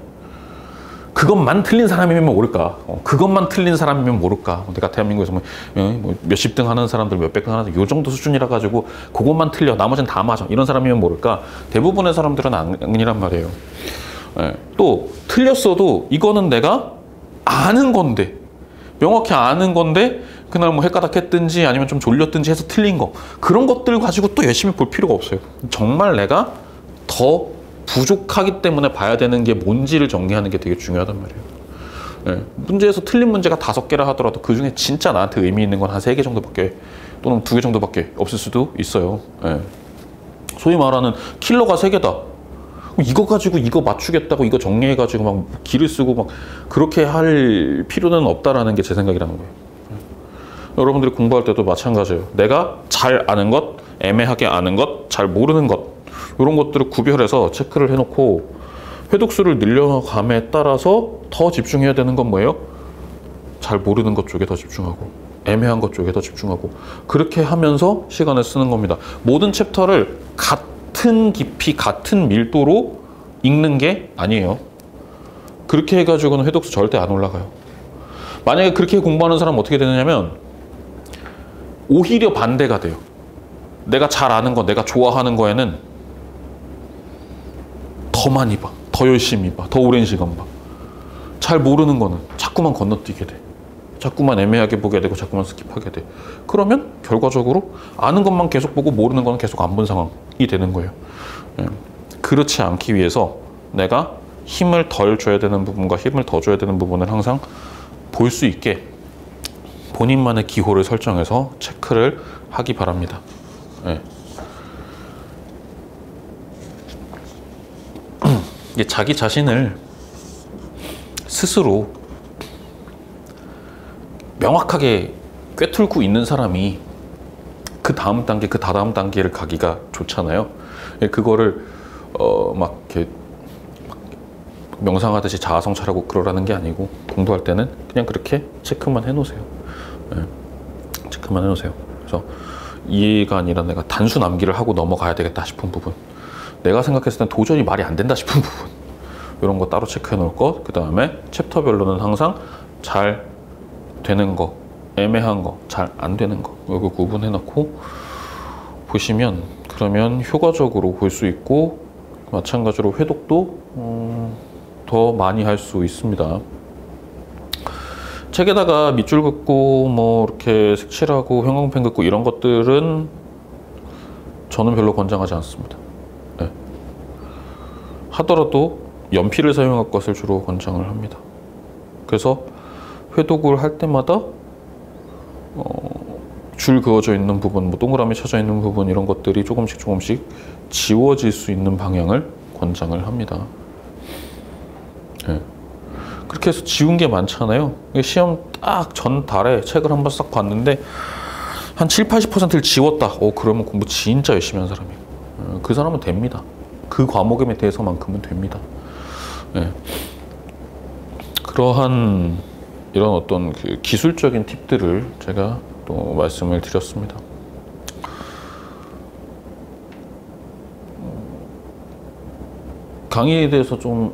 그것만 틀린 사람이면 모를까. 그것만 틀린 사람이면 모를까. 내가 대한민국에서 뭐 몇십 등 하는 사람들, 몇백 등 하는 사람들, 요 정도 수준이라 가지고 그것만 틀려. 나머지는 다 맞아. 이런 사람이면 모를까. 대부분의 사람들은 아니란 말이에요. 예. 또 틀렸어도 이거는 내가 아는 건데, 명확히 아는 건데 그날 뭐 헷가닥했든지 아니면 좀 졸렸든지 해서 틀린 거, 그런 것들 가지고 또 열심히 볼 필요가 없어요. 정말 내가 더 부족하기 때문에 봐야 되는 게 뭔지를 정리하는 게 되게 중요하단 말이에요. 예. 문제에서 틀린 문제가 5개라 하더라도 그 중에 진짜 나한테 의미 있는 건 한 3개 정도밖에, 또는 2개 정도밖에 없을 수도 있어요. 예. 소위 말하는 킬러가 3개다. 이거 가지고 이거 맞추겠다고 이거 정리해가지고 막 기를 쓰고 막 그렇게 할 필요는 없다라는 게 제 생각이라는 거예요. 여러분들이 공부할 때도 마찬가지예요. 내가 잘 아는 것, 애매하게 아는 것, 잘 모르는 것, 이런 것들을 구별해서 체크를 해놓고 회독수를 늘려감에 따라서 더 집중해야 되는 건 뭐예요? 잘 모르는 것 쪽에 더 집중하고 애매한 것 쪽에 더 집중하고, 그렇게 하면서 시간을 쓰는 겁니다. 모든 챕터를 같은 깊이, 같은 밀도로 읽는 게 아니에요. 그렇게 해가지고는 회독수 절대 안 올라가요. 만약에 그렇게 공부하는 사람은 어떻게 되느냐면 오히려 반대가 돼요. 내가 잘 아는 거, 내가 좋아하는 거에는 더 많이 봐, 더 열심히 봐, 더 오랜 시간 봐. 잘 모르는 거는 자꾸만 건너뛰게 돼. 자꾸만 애매하게 보게 되고 자꾸만 스킵하게 돼. 그러면 결과적으로 아는 것만 계속 보고 모르는 거는 계속 안 본 상황이 되는 거예요. 예. 그렇지 않기 위해서 내가 힘을 덜 줘야 되는 부분과 힘을 더 줘야 되는 부분을 항상 볼 수 있게 본인만의 기호를 설정해서 체크를 하기 바랍니다. 예. 자기 자신을 스스로 명확하게 꿰뚫고 있는 사람이 그 다음 단계, 그 다다음 단계를 가기가 좋잖아요. 그거를 막 이렇게 명상하듯이 자아성찰하고 그러라는 게 아니고, 공부할 때는 그냥 그렇게 체크만 해놓으세요. 네. 체크만 해놓으세요. 그래서 이해가 아니라 내가 단순 암기를 하고 넘어가야 되겠다 싶은 부분, 내가 생각했을 땐 도저히 말이 안 된다 싶은 부분, 이런 거 따로 체크해 놓을 것. 그 다음에 챕터별로는 항상 잘 되는 거, 애매한 거, 잘 안 되는 거, 이거 구분해 놓고 보시면 그러면 효과적으로 볼 수 있고, 마찬가지로 회독도 더 많이 할 수 있습니다. 책에다가 밑줄 긋고 뭐 이렇게 색칠하고 형광펜 긋고 이런 것들은 저는 별로 권장하지 않습니다. 네. 하더라도 연필을 사용할 것을 주로 권장을 합니다. 그래서 회독을 할 때마다 줄 그어져 있는 부분, 뭐 동그라미 쳐져 있는 부분, 이런 것들이 조금씩 조금씩 지워질 수 있는 방향을 권장을 합니다. 네. 그렇게 해서 지운 게 많잖아요. 시험 딱 전달에 책을 한번 싹 봤는데 한 70~80%를 지웠다. 그러면 공부 진짜 열심히 한 사람이에요. 그 사람은 됩니다. 그 과목에 대해서만큼은 됩니다. 네. 그러한 이런 어떤 그 기술적인 팁들을 제가 또 말씀을 드렸습니다. 강의에 대해서 좀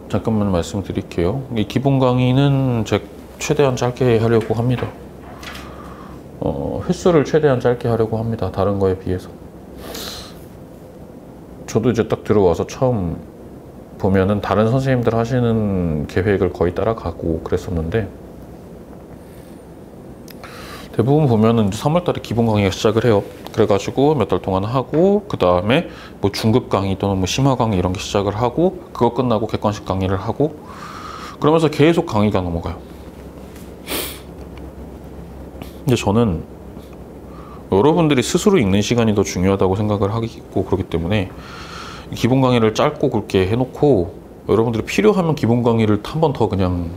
잠깐만 말씀드릴게요. 이 기본 강의는 제가 최대한 짧게 하려고 합니다. 횟수를 최대한 짧게 하려고 합니다. 다른 거에 비해서. 저도 이제 딱 들어와서 처음 보면은 다른 선생님들 하시는 계획을 거의 따라가고 그랬었는데, 대부분 보면은 3월달에 기본 강의가 시작을 해요. 그래가지고 몇 달 동안 하고, 그 다음에 뭐 중급 강의 또는 뭐 심화 강의 이런 게 시작을 하고, 그거 끝나고 객관식 강의를 하고, 그러면서 계속 강의가 넘어가요. 근데 저는 여러분들이 스스로 읽는 시간이 더 중요하다고 생각을 하고 그렇기 때문에 기본 강의를 짧고 굵게 해놓고, 여러분들이 필요하면 기본 강의를 한 번 더 그냥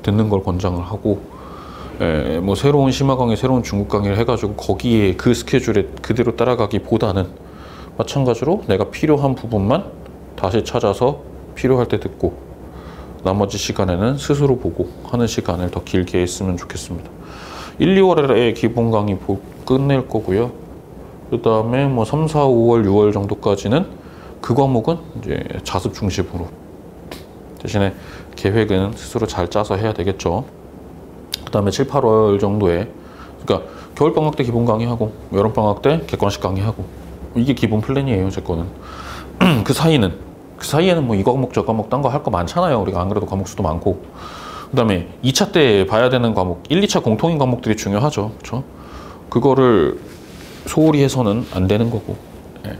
듣는 걸 권장을 하고, 뭐 새로운 심화 강의, 새로운 중급 강의를 해가지고 거기에 그 스케줄에 그대로 따라가기보다는 마찬가지로 내가 필요한 부분만 다시 찾아서 필요할 때 듣고, 나머지 시간에는 스스로 보고 하는 시간을 더 길게 했으면 좋겠습니다. 1, 2월에 기본 강의 끝낼 거고요. 그 다음에 뭐 3, 4, 5월, 6월 정도까지는 그 과목은 이제 자습 중심으로, 대신에 계획은 스스로 잘 짜서 해야 되겠죠. 그 다음에 7, 8월 정도에, 그러니까 겨울방학 때 기본 강의하고 여름방학 때 객관식 강의하고, 이게 기본 플랜이에요, 제 거는. 그 사이에는 뭐 이 과목 저 과목 딴 거 할 거 많잖아요. 우리가 안 그래도 과목 수도 많고. 그 다음에 2차 때 봐야 되는 과목, 1, 2차 공통인 과목들이 중요하죠. 그렇죠? 그거를 소홀히 해서는 안 되는 거고. 네.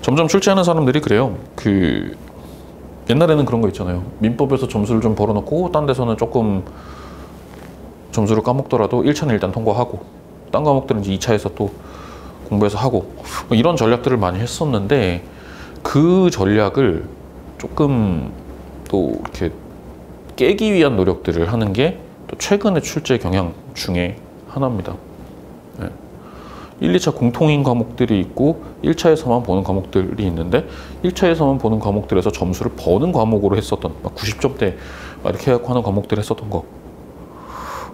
점점 출제하는 사람들이 그래요. 옛날에는 그런 거 있잖아요. 민법에서 점수를 좀 벌어놓고 딴 데서는 조금 점수를 까먹더라도 1차는 일단 통과하고 딴 과목들은 이제 2차에서 또 공부해서 하고, 이런 전략들을 많이 했었는데, 그 전략을 조금 또 이렇게 깨기 위한 노력들을 하는 게 또 최근의 출제 경향 중에 하나입니다. 네. 1, 2차 공통인 과목들이 있고 1차에서만 보는 과목들이 있는데, 1차에서만 보는 과목들에서 점수를 버는 과목으로 했었던, 막 90점대 이렇게 해갖고 하는 과목들을 했었던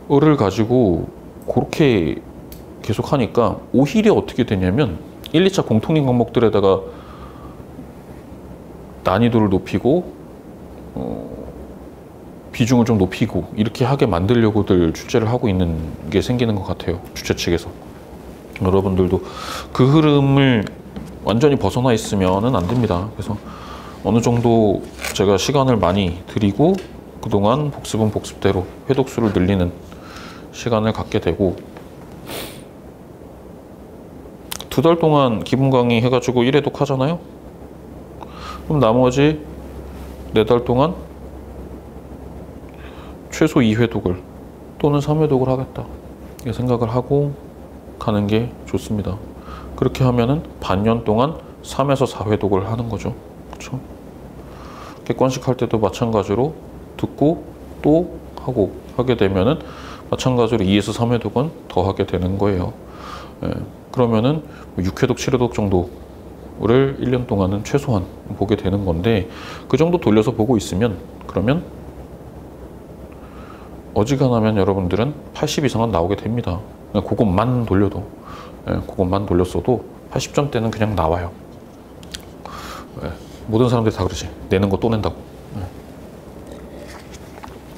거를 가지고 그렇게 계속 하니까 오히려 어떻게 되냐면 1, 2차 공통인 과목들에다가 난이도를 높이고 비중을 좀 높이고 이렇게 하게 만들려고들 출제를 하고 있는 게 생기는 것 같아요, 주최 측에서. 여러분들도 그 흐름을 완전히 벗어나 있으면은 안 됩니다. 그래서 어느 정도 제가 시간을 많이 들이고 그동안 복습은 복습대로 회독수를 늘리는 시간을 갖게 되고, 2달 동안 기본 강의 해가지고 1회독 하잖아요. 그럼 나머지 4달 동안 최소 2회독을 또는 3회독을 하겠다, 이렇게 생각을 하고 가는 게 좋습니다. 그렇게 하면은 반년 동안 3에서 4회독을 하는 거죠. 그렇죠? 객관식 할 때도 마찬가지로 듣고 또 하고 하게 되면은 마찬가지로 2에서 3회독은 더 하게 되는 거예요. 예, 그러면은 6회독, 7회독 정도를 1년 동안은 최소한 보게 되는 건데, 그 정도 돌려서 보고 있으면, 그러면 어지간하면 여러분들은 80 이상은 나오게 됩니다. 그것만 돌려도, 그것만 돌렸어도 80점대는 그냥 나와요. 모든 사람들이 다 그러지. 내는 거 또 낸다고.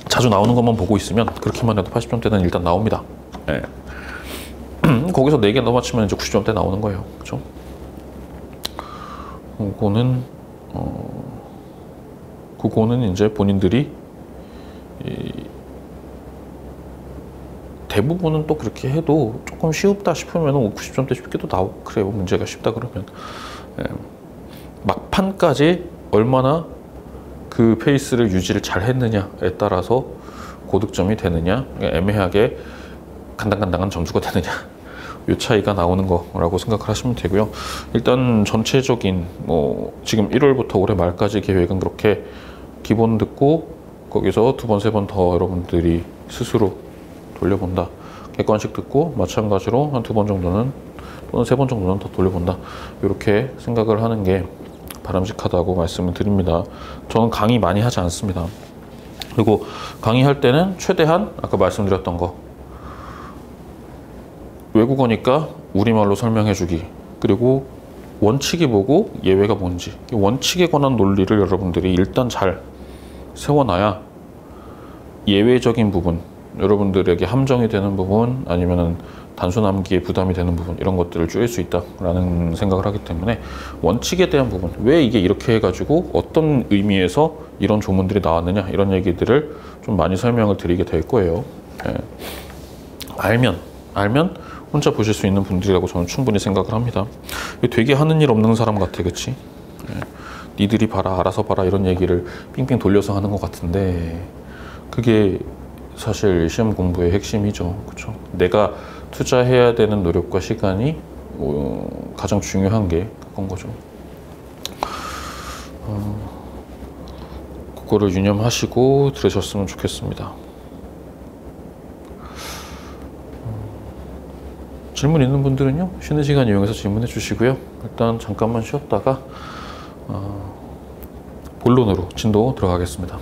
자주 나오는 것만 보고 있으면 그렇게만 해도 80점대는 일단 나옵니다. 거기서 4개 더 맞추면 이제 90점대 나오는 거예요. 그렇죠? 그거는 이제 본인들이 대부분은 또 그렇게 해도 조금 쉽다 싶으면 90점대 쉽게도 나오고 그래요. 문제가 쉽다 그러면. 막판까지 얼마나 그 페이스를 유지를 잘 했느냐에 따라서 고득점이 되느냐, 애매하게 간당간당한 점수가 되느냐, 이 차이가 나오는 거라고 생각을 하시면 되고요. 일단 전체적인 지금 1월부터 올해 말까지 계획은 그렇게 기본 듣고 거기서 2번, 3번 더 여러분들이 스스로 돌려본다. 객관식 듣고 마찬가지로 한 2번 정도는 또는 3번 정도는 더 돌려본다. 이렇게 생각을 하는 게 바람직하다고 말씀을 드립니다. 저는 강의 많이 하지 않습니다. 그리고 강의할 때는 최대한 아까 말씀드렸던 거, 외국어니까 우리말로 설명해주기, 그리고 원칙이 뭐고 예외가 뭔지, 원칙에 관한 논리를 여러분들이 일단 잘 세워놔야 예외적인 부분, 여러분들에게 함정이 되는 부분, 아니면은 단순 암기에 부담이 되는 부분, 이런 것들을 줄일 수 있다라는 생각을 하기 때문에 원칙에 대한 부분, 왜 이게 이렇게 해가지고 어떤 의미에서 이런 조문들이 나왔느냐, 이런 얘기들을 좀 많이 설명을 드리게 될 거예요. 알면 혼자 보실 수 있는 분들이라고 저는 충분히 생각을 합니다. 되게 하는 일 없는 사람 같아, 그치? 니들이 봐라, 알아서 봐라, 이런 얘기를 삥삥 돌려서 하는 것 같은데, 그게 사실 시험 공부의 핵심이죠. 그렇죠? 내가 투자해야 되는 노력과 시간이 가장 중요한 게 그건 거죠. 그거를 유념하시고 들으셨으면 좋겠습니다. 질문 있는 분들은요, 쉬는 시간 이용해서 질문해 주시고요. 일단 잠깐만 쉬었다가 본론으로 진도 들어가겠습니다.